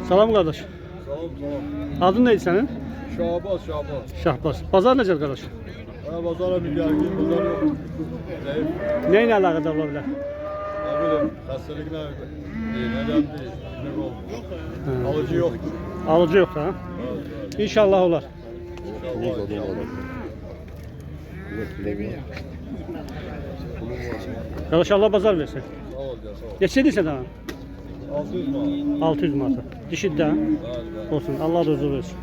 Salam kardeş. Sağ ol, sağ ol. Adın neydi senin? Şahbaz. Şahbaz. Pazar necə kardeş? Ha, pazara bir gergin, pazar yok. Zayıf. Neyle alakadar olabilir? Ne bileyim, hastalık neden değil, ne olmuş. Alıcı yok. Alıcı yok ha? İnşallah olar. Kardeş Allah pazar versin. Sağ ol, sağ ol. Neçə deyirsən daha? 600 mu? 600 manata. Dişi de ha? Galiba. Olsun. Allah da huzur versin.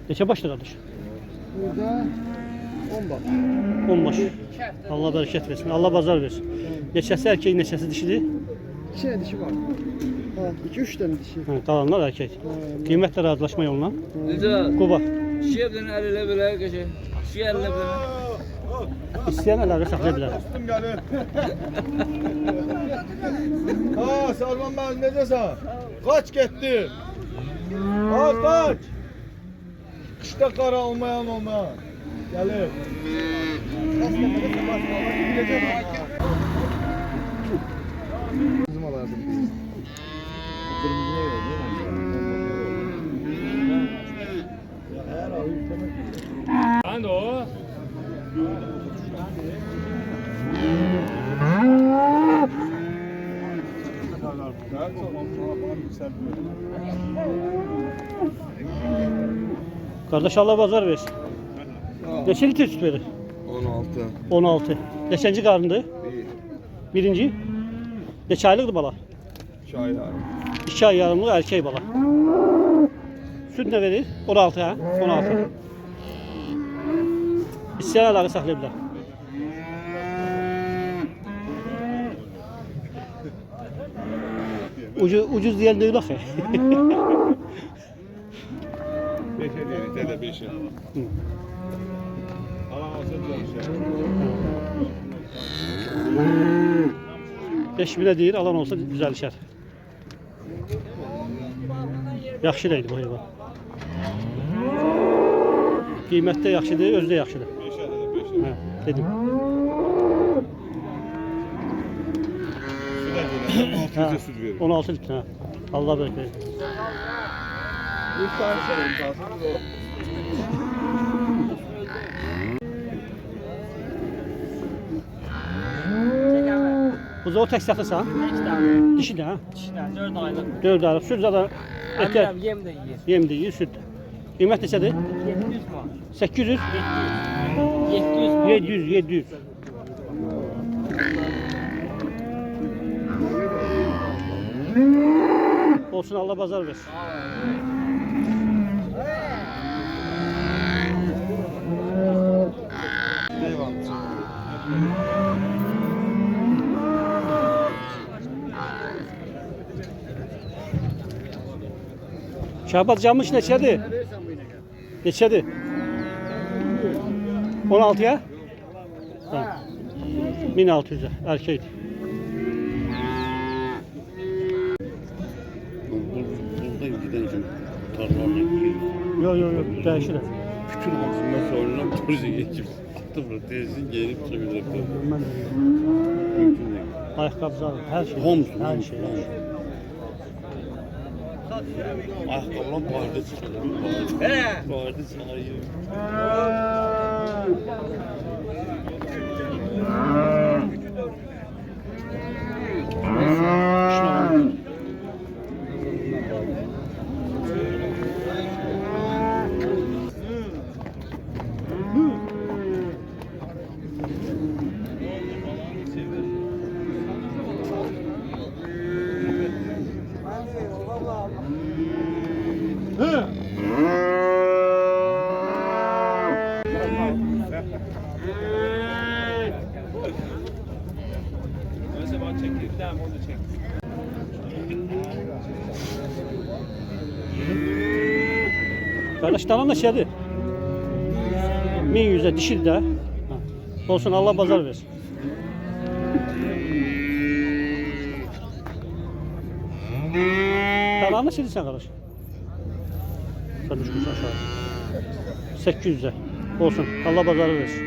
Neçə başlı kardeş? Burada 10 bak. 10 baş. Allah bereket versin. Allah pazar versin. Neçəsi erkek, neçəsi dişidir? 2 dişi var. Ha, 2-3 tane dişi. Ha, kalanlar erkek. Kıymetle razılaşma yoluna. Necə? Kuba. Şiyə bilən əl elə belə qəşəng. Şiyə ələ belə. İsteyen əlləri saxlayabilir. Dostum gelir. Ha, Salman ben ne desen? Kaç gitti? Ha, kaç? İşte kara olmayan. Gelir. Bizim alardım. Hadi o. Kardeş Allah pazar versin. Neçə litre süt verir? 16. 16. Neçənci qarındır? Birinci. Neçə aylıqdır bala? Çay yani. 2 ay yarımlıq erkek bala. Süt ne verir? 16 ha? 16. İsteyen əlləri saxlayabilir. Ucuz diyen değil axı. 5'e değil, de 5'e. Alamazsın diyormuş ya. 5000'e değil, alan olsa güzel işler. Yaxşı deyil bu heyvan. Qiymətdə yaxşıdır, özü də yaxşıdır. 5'e dedi, 5'e. Hə, dedim. Süt de 600'e süt verir. 16 litre ha. Allah bereket versin. Bir tane sorayım kalsın da o. Buza o tek satırsan, dişi de ha. İşte 4 aylık. 4 aylıq süt zaten etər. Əmirəm yem də yeyir. Yem de yiyir, süt. Qiymət neçədir? 700 man. 800, 700 man. 700. Olsun Allah pazar versin. Şahbat camış neçədir? Neçədir? 16'ya? Ha. 1600'e erkek. Buradan giden için tarlalarına giriyor. Yok değişir. Bütün altından sonra proje geçip attı burada tezin gelip çıkacak. Mümkün değil. Ayakkabı alır, her şey. Homs, Her homs, şey. homs. Ayakkabılar barda çıkacak. Barda çıkıyor. Kardeş tamam da şeydi. 1100'e dişil de. Ha. Olsun Allah pazar versin. Tamam mı şimdi sen kardeş? Sen düşmüşsün aşağı. 800'e. Olsun. Allah bazarı versin.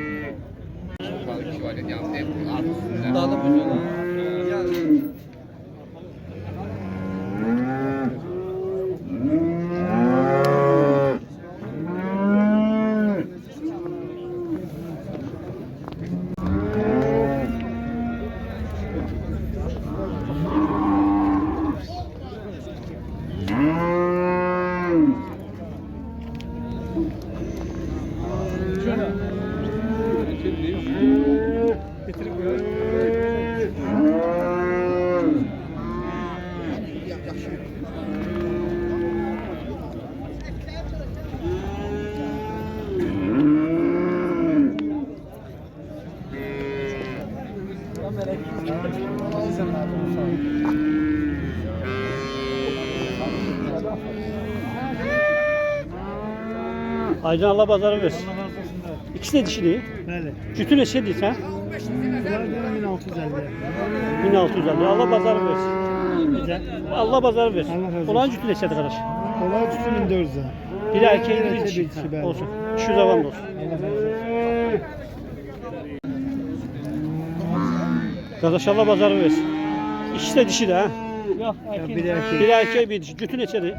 Aydın Allah bazarı versin. İkisi de dişili. Bəli. Cütü neçə deyirsən? Bunlardan 1650. 1650. Allah bazarı versin. Necə? Allah bazarı versin. Allah razı olsun. Olan cütü neçədir qardaş? Onlar 3400. Biri erkeğin biri Erkek, dişi. dişi, Ha, bəli. olsun. Şu zaman olsun. Qardaş Allah bazarı versin. İkisi de dişi de ha. Yox, Bir erkek. Biri erkeği bir dişi. Cütü neçədir?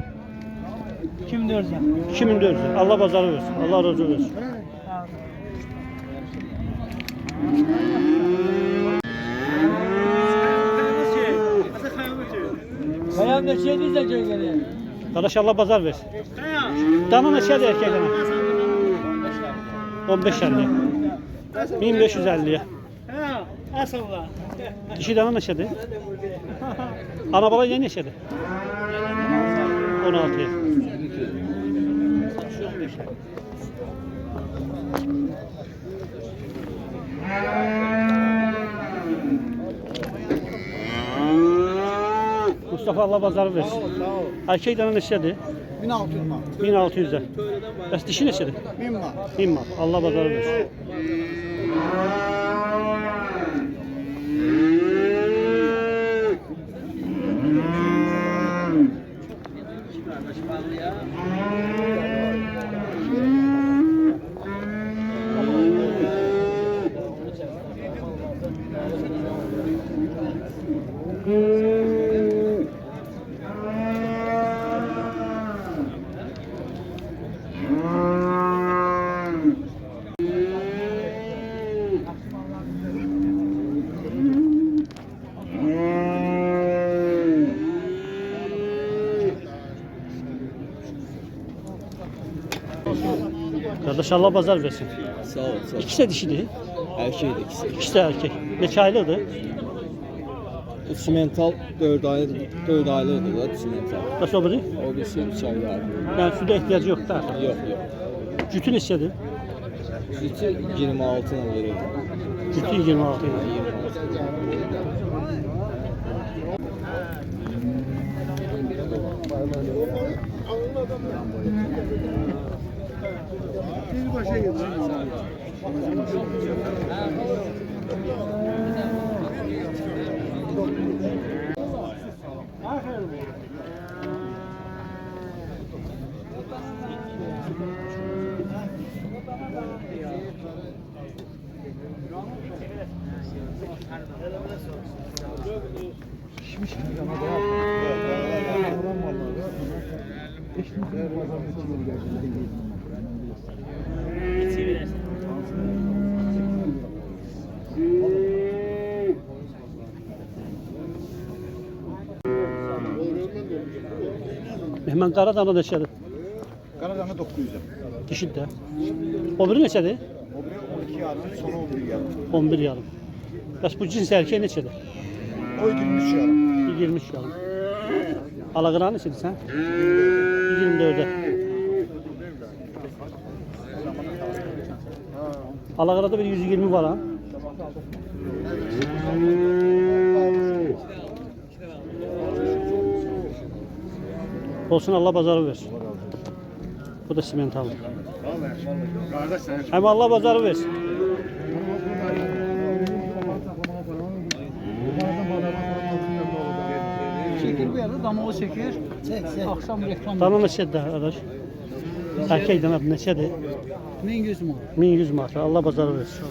kim dörsən? 2400. Allah bazarı versin. Allah razı olsun. Bayan da şey deyirsən gölgəni. Qardaş Allah bazar versin. Dana neçədir erkek dana? 1550. 1550'ye. Ha, asılla. Dişi dana neçədir? Ana bala yeni neçədir? 16'ya. Mustafa Allah bazarı versin. Erkek dana neçədir? 1600 manat. 1600'e. Bəs dişi neçədir? 1000 manat. 1000 manat. Allah bazarı versin. Kardeş Allah bazar versin. Sağ ol, sağ ol. İkisi de dişidir. Erkeği de ikisi. İkisi de erkek. Neçə aylıdır? Bu simental 4 aylıdır da simental. Nasıl o biri? O birisi 3 aylıdır. Yani süde ihtiyacı yok da. Yok yok. Cütü neçədir? Sütü 26 ile veriyor. Cütü 26 idi. 26. Bir başa getir. Mehman qara dana neçədir? Qaradana 900'e. Dişi də. O biri neçədir? O biri 12 yarım, sonra 11 yarım. 11 yarım. Bəs bu cins erkeği neçədir? O 23 yarım. 23 yarım. Alaqıran neçədir sən? 24'e. Alaqırada bir 120 var ha. Olsun Allah bazarı versin. Bu da simentallı. Hem Allah bazarı versin. Çekir bir yerde damalı çekir. Akşam reklam. Dana neçədir arkadaş? Erkek dana neçədir? 1100 manat. 1100 manat. Allah bazarı versin.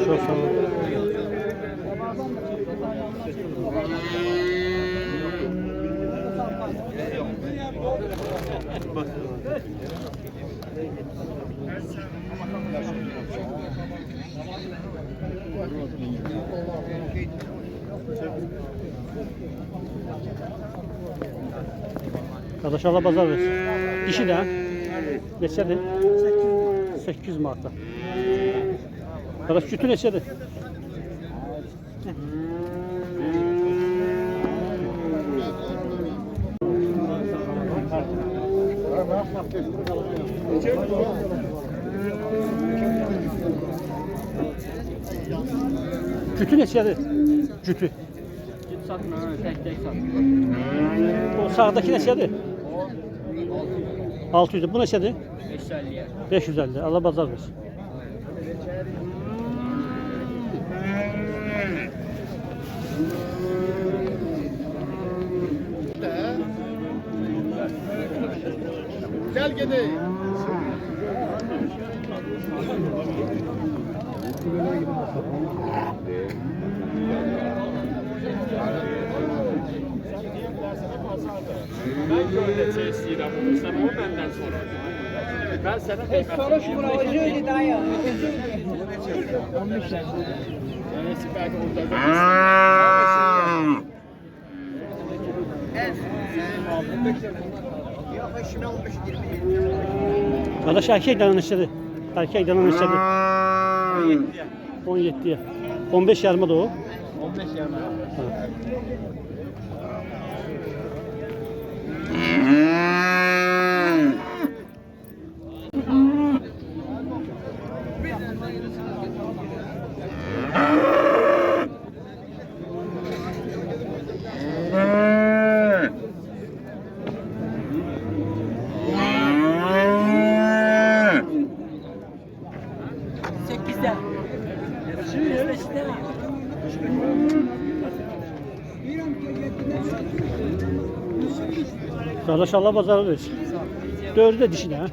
Çok sağ olun. Kardeş Allah bazar versin. Dişi de ha? Neçədir? 800 manata. Kardeş sütü neçədir? Cütü neçədir? Cütü. Satma, tek satma. O sağdaki neçədir? 600. Bu neçədir? 550'ye. 550. Allah bazar versin. Gel gideyim. Ben böyle tesirle bulursam o benden sonra. Ben sana kıymetli. Öyle daha ya. Neyse belki orada. Kardeş erkek dana neçədir? Erkek dana neçədir? 17'ye. 15 yarıma da o. 15 yarım. Ha. Kardeş Allah bazarı versin. Dördü de dişi de ha.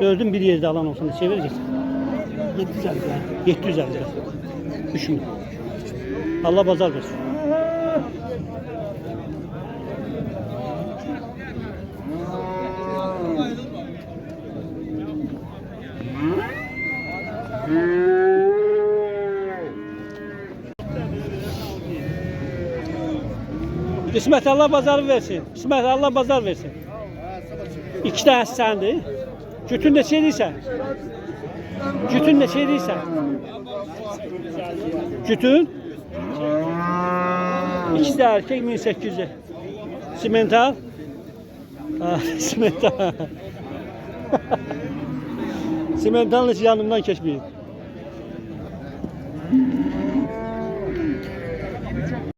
Dördün bir yerde alan olsun. Çevireceksin. 750. 750. Düşün. Allah bazar versin. İsmet Allah bazarı versin. İsmet Allah bazar versin. İki tane səndi. Cütün neçə edirsən? Cütün neçə edirsən? Cütün? İkisi de erkek 1800'e. Simental? Ha, simental. Simental hiç yanımdan geçmeyin.